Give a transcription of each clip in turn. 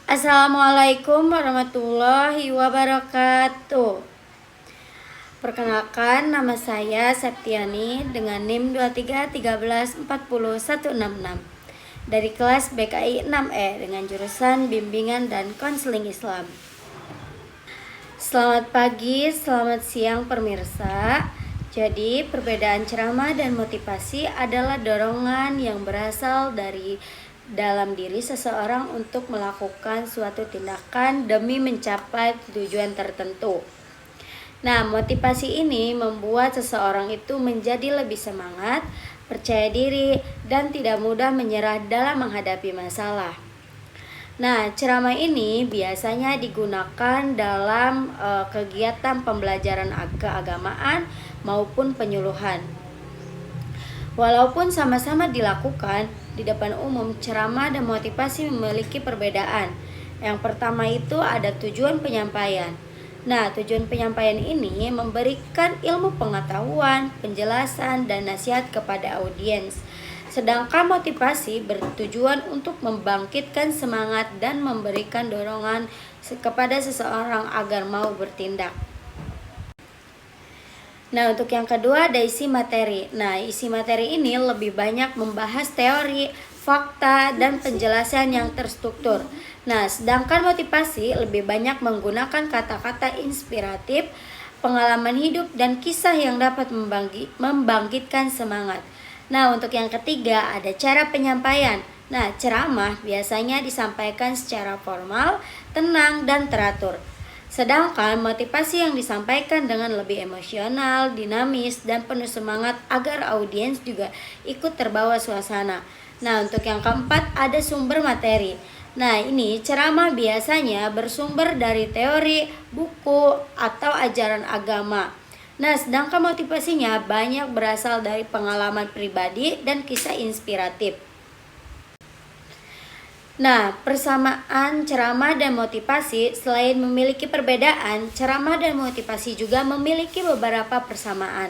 Assalamualaikum warahmatullahi wabarakatuh. Perkenalkan, nama saya Septiani dengan NIM 2313401666 dari kelas BKI 6E dengan jurusan Bimbingan dan Konseling Islam. Selamat pagi, selamat siang pemirsa. Jadi, perbedaan ceramah dan motivasi adalah dorongan yang berasal dari dalam diri seseorang untuk melakukan suatu tindakan demi mencapai tujuan tertentu. Nah, motivasi ini membuat seseorang itu menjadi lebih semangat, percaya diri, dan tidak mudah menyerah dalam menghadapi masalah. Nah, ceramah ini biasanya digunakan dalam kegiatan pembelajaran keagamaan maupun penyuluhan. Walaupun sama-sama dilakukan di depan umum, ceramah dan motivasi memiliki perbedaan. Yang pertama itu ada tujuan penyampaian. Nah, tujuan penyampaian ini memberikan ilmu pengetahuan, penjelasan, dan nasihat kepada audiens. Sedangkan motivasi bertujuan untuk membangkitkan semangat dan memberikan dorongan kepada seseorang agar mau bertindak. Nah, untuk yang kedua ada isi materi. Nah, isi materi ini lebih banyak membahas teori, fakta, dan penjelasan yang terstruktur. Nah, sedangkan motivasi lebih banyak menggunakan kata-kata inspiratif, pengalaman hidup, dan kisah yang dapat membangkitkan semangat. Nah, untuk yang ketiga ada cara penyampaian. Nah, ceramah biasanya disampaikan secara formal, tenang, dan teratur. Sedangkan motivasi yang disampaikan dengan lebih emosional, dinamis, dan penuh semangat agar audiens juga ikut terbawa suasana. Nah, untuk yang keempat ada sumber materi. Nah, ini ceramah biasanya bersumber dari teori, buku, atau ajaran agama. Nah, sedangkan motivasinya banyak berasal dari pengalaman pribadi dan kisah inspiratif. Nah, persamaan ceramah dan motivasi selain memiliki perbedaan, ceramah dan motivasi juga memiliki beberapa persamaan.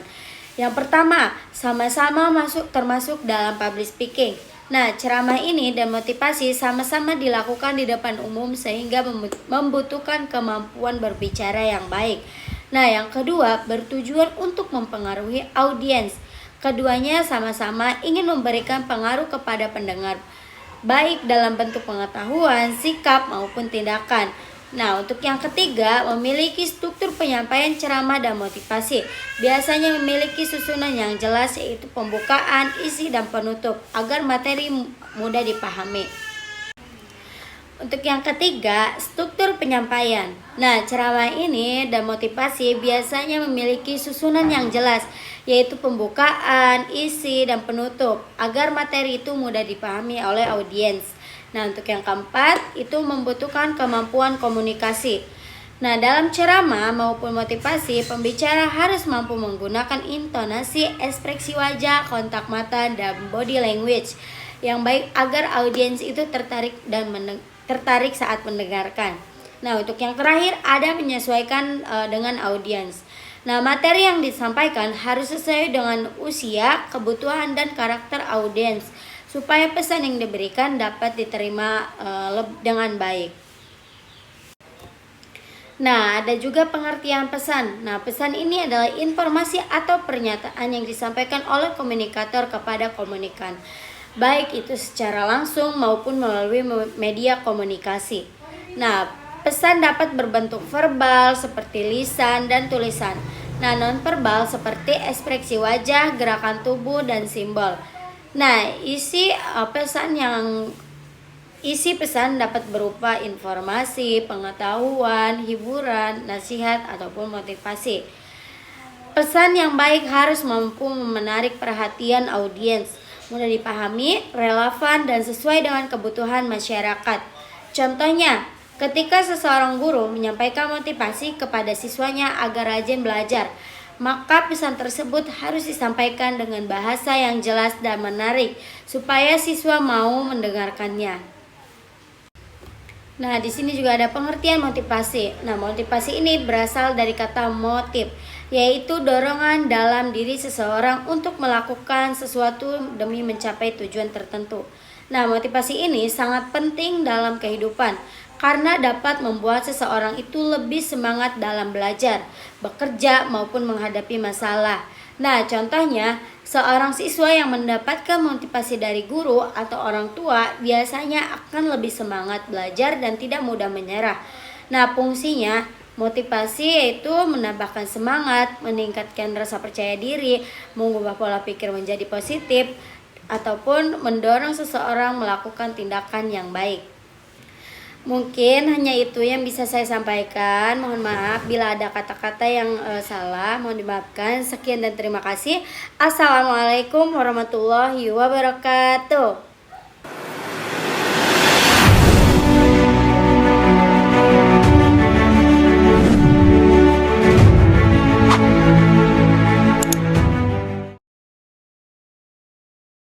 Yang pertama, sama-sama termasuk dalam public speaking. Nah, ceramah ini dan motivasi sama-sama dilakukan di depan umum sehingga membutuhkan kemampuan berbicara yang baik. Nah, yang kedua, bertujuan untuk mempengaruhi audiens. Keduanya sama-sama ingin memberikan pengaruh kepada pendengar, baik dalam bentuk pengetahuan, sikap, maupun tindakan. Nah, untuk yang ketiga, memiliki struktur penyampaian ceramah dan motivasi. Biasanya memiliki susunan yang jelas, yaitu pembukaan, isi, dan penutup, agar materi mudah dipahami. Untuk yang ketiga, struktur penyampaian. Nah, ceramah ini dan motivasi biasanya memiliki susunan yang jelas, yaitu pembukaan, isi, dan penutup, agar materi itu mudah dipahami oleh audiens. Nah, untuk yang keempat, itu membutuhkan kemampuan komunikasi. Nah, dalam ceramah maupun motivasi, pembicara harus mampu menggunakan intonasi, ekspresi wajah, kontak mata, dan body language yang baik agar audiens itu tertarik saat mendengarkan. Nah, untuk yang terakhir ada menyesuaikan dengan audiens. Nah, materi yang disampaikan harus sesuai dengan usia, kebutuhan, dan karakter audiens supaya pesan yang diberikan dapat diterima dengan baik. Nah, ada juga pengertian pesan. Nah, pesan ini adalah informasi atau pernyataan yang disampaikan oleh komunikator kepada komunikan, baik itu secara langsung maupun melalui media komunikasi. Nah, pesan dapat berbentuk verbal seperti lisan dan tulisan. Nah, non-verbal seperti ekspresi wajah, gerakan tubuh, dan simbol. Nah, isi pesan dapat berupa informasi, pengetahuan, hiburan, nasihat, ataupun motivasi. Pesan yang baik harus mampu menarik perhatian audiens, mudah dipahami, relevan, dan sesuai dengan kebutuhan masyarakat. Contohnya, ketika seseorang guru menyampaikan motivasi kepada siswanya agar rajin belajar, maka pesan tersebut harus disampaikan dengan bahasa yang jelas dan menarik supaya siswa mau mendengarkannya. Nah, di sini juga ada pengertian motivasi. Nah, motivasi ini berasal dari kata motif, yaitu dorongan dalam diri seseorang untuk melakukan sesuatu demi mencapai tujuan tertentu. Nah, motivasi ini sangat penting dalam kehidupan. karena dapat membuat seseorang itu lebih semangat dalam belajar, bekerja maupun menghadapi masalah. Nah, contohnya, seorang siswa yang mendapatkan motivasi dari guru atau orang tua biasanya akan lebih semangat belajar dan tidak mudah menyerah. Nah, fungsinya motivasi yaitu menambahkan semangat, meningkatkan rasa percaya diri, mengubah pola pikir menjadi positif, ataupun mendorong seseorang melakukan tindakan yang baik. Mungkin hanya itu yang bisa saya sampaikan. Mohon maaf bila ada kata-kata yang salah, mohon dimaafkan. Sekian dan terima kasih. Assalamualaikum warahmatullahi wabarakatuh.